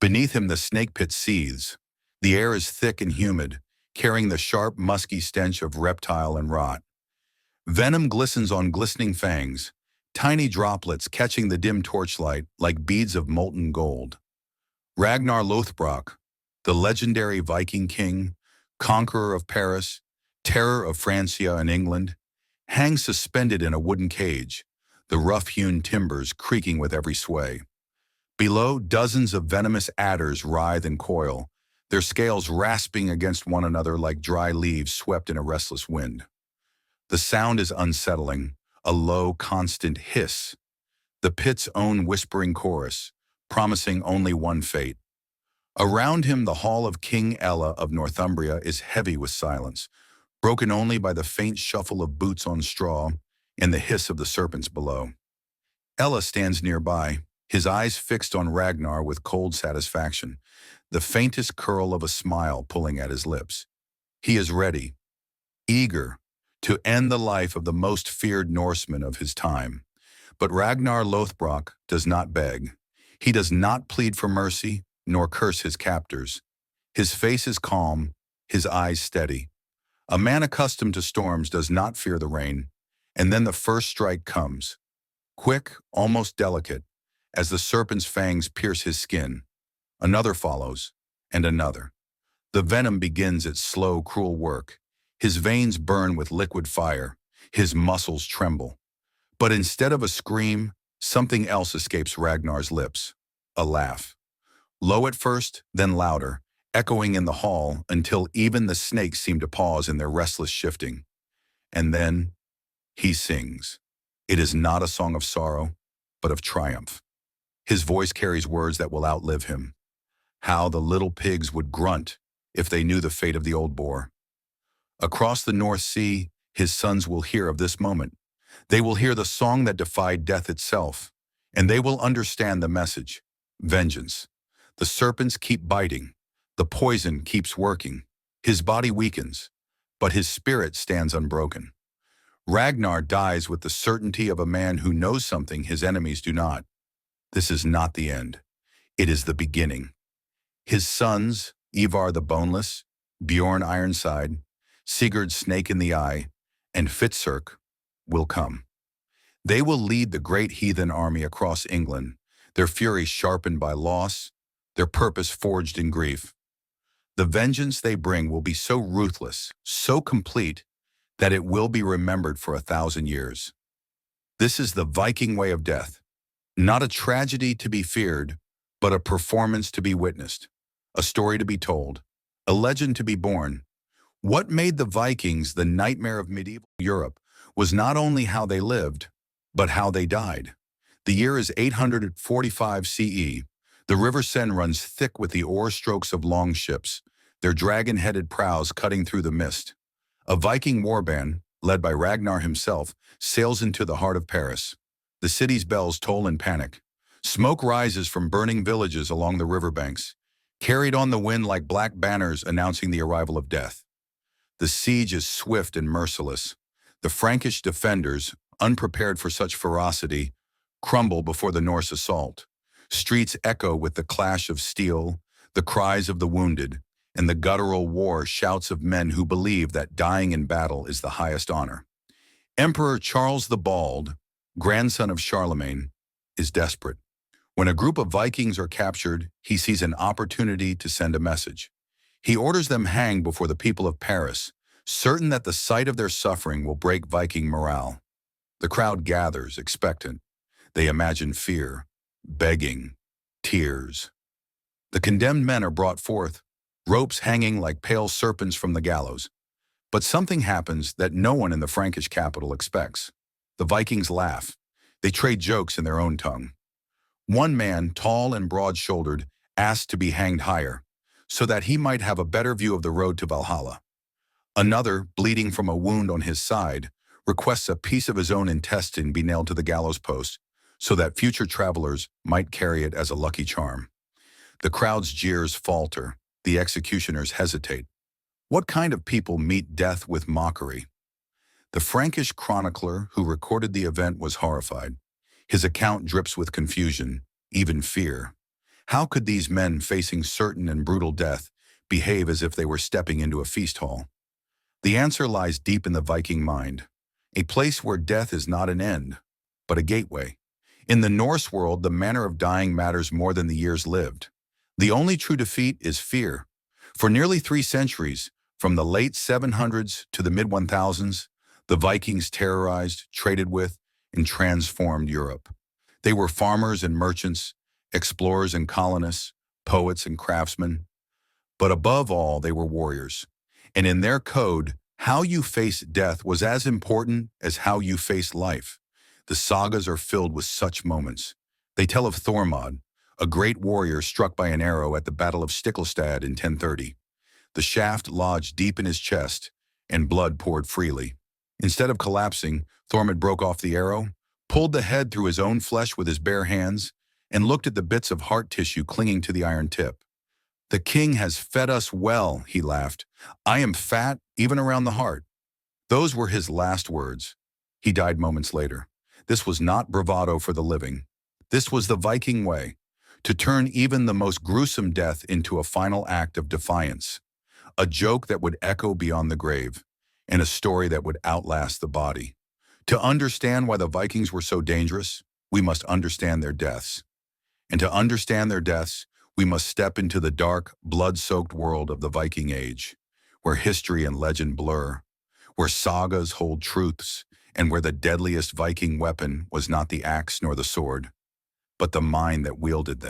Beneath him the snake pit seethes. The air is thick and humid, carrying the sharp, musky stench of reptile and rot. Venom glistens on glistening fangs, tiny droplets catching the dim torchlight like beads of molten gold. Ragnar Lothbrok, the legendary Viking king, conqueror of Paris, terror of Francia and England, hangs suspended in a wooden cage, the rough-hewn timbers creaking with every sway. Below, dozens of venomous adders writhe and coil, their scales rasping against one another like dry leaves swept in a restless wind. The sound is unsettling, a low, constant hiss, the pit's own whispering chorus, promising only one fate. Around him, the hall of King Ella of Northumbria is heavy with silence, broken only by the faint shuffle of boots on straw and the hiss of the serpents below. Ella stands nearby, his eyes fixed on Ragnar with cold satisfaction, the faintest curl of a smile pulling at his lips. He is ready, eager, to end the life of the most feared Norseman of his time. But Ragnar Lothbrok does not beg. He does not plead for mercy, nor curse his captors. His face is calm, his eyes steady. A man accustomed to storms does not fear the rain, and then the first strike comes. Quick, almost delicate, as the serpent's fangs pierce his skin. Another follows, and another. The venom begins its slow, cruel work. His veins burn with liquid fire, his muscles tremble. But instead of a scream, something else escapes Ragnar's lips. A laugh. Low at first, then louder, echoing in the hall until even the snakes seem to pause in their restless shifting. And then, he sings. It is not a song of sorrow, but of triumph. His voice carries words that will outlive him. How the little pigs would grunt if they knew the fate of the old boar. Across the North Sea, his sons will hear of this moment. They will hear the song that defied death itself, and they will understand the message. Vengeance. The serpents keep biting. The poison keeps working. His body weakens, but his spirit stands unbroken. Ragnar dies with the certainty of a man who knows something his enemies do not. This is not the end. It is the beginning. His sons, Ivar the Boneless, Bjorn Ironside, Sigurd Snake in the Eye, and Fitzurk will come. They will lead the great heathen army across England, their fury sharpened by loss, their purpose forged in grief. The vengeance they bring will be so ruthless, so complete, that it will be remembered for 1,000 years. This is the Viking way of death, not a tragedy to be feared, but a performance to be witnessed, a story to be told, a legend to be born. What made the Vikings the nightmare of medieval Europe was not only how they lived, but how they died. The year is 845 CE. The River Seine runs thick with the oar strokes of long ships, their dragon-headed prows cutting through the mist. A Viking warband, led by Ragnar himself, sails into the heart of Paris. The city's bells toll in panic. Smoke rises from burning villages along the riverbanks, carried on the wind like black banners announcing the arrival of death. The siege is swift and merciless. The Frankish defenders, unprepared for such ferocity, crumble before the Norse assault. Streets echo with the clash of steel, the cries of the wounded, and the guttural war shouts of men who believe that dying in battle is the highest honor. Emperor Charles the Bald, grandson of Charlemagne, is desperate. When a group of Vikings are captured, he sees an opportunity to send a message. He orders them hanged before the people of Paris, certain that the sight of their suffering will break Viking morale. The crowd gathers, expectant. They imagine fear, begging, tears. The condemned men are brought forth, ropes hanging like pale serpents from the gallows. But something happens that no one in the Frankish capital expects. The Vikings laugh. They trade jokes in their own tongue. One man, tall and broad-shouldered, asked to be hanged higher, so that he might have a better view of the road to Valhalla. Another, bleeding from a wound on his side, requests a piece of his own intestine be nailed to the gallows post, so that future travelers might carry it as a lucky charm. The crowd's jeers falter. The executioners hesitate. What kind of people meet death with mockery? The Frankish chronicler who recorded the event was horrified. His account drips with confusion, even fear. How could these men facing certain and brutal death behave as if they were stepping into a feast hall? The answer lies deep in the Viking mind, a place where death is not an end, but a gateway. In the Norse world, the manner of dying matters more than the years lived. The only true defeat is fear. For nearly 3 centuries, from the late 700s to the mid-1000s, the Vikings terrorized, traded with, and transformed Europe. They were farmers and merchants, explorers and colonists, poets and craftsmen. But above all, they were warriors. And in their code, how you face death was as important as how you face life. The sagas are filled with such moments. They tell of Thormod, a great warrior struck by an arrow at the Battle of Stiklestad in 1030. The shaft lodged deep in his chest, and blood poured freely. Instead of collapsing, Thormod broke off the arrow, pulled the head through his own flesh with his bare hands, and looked at the bits of heart tissue clinging to the iron tip. "The king has fed us well," he laughed. "I am fat, even around the heart." Those were his last words. He died moments later. This was not bravado for the living. This was the Viking way, to turn even the most gruesome death into a final act of defiance, a joke that would echo beyond the grave, and a story that would outlast the body. To understand why the Vikings were so dangerous, we must understand their deaths. And to understand their deaths, we must step into the dark, blood-soaked world of the Viking Age, where history and legend blur, where sagas hold truths, and where the deadliest Viking weapon was not the axe nor the sword, but the mind that wielded them.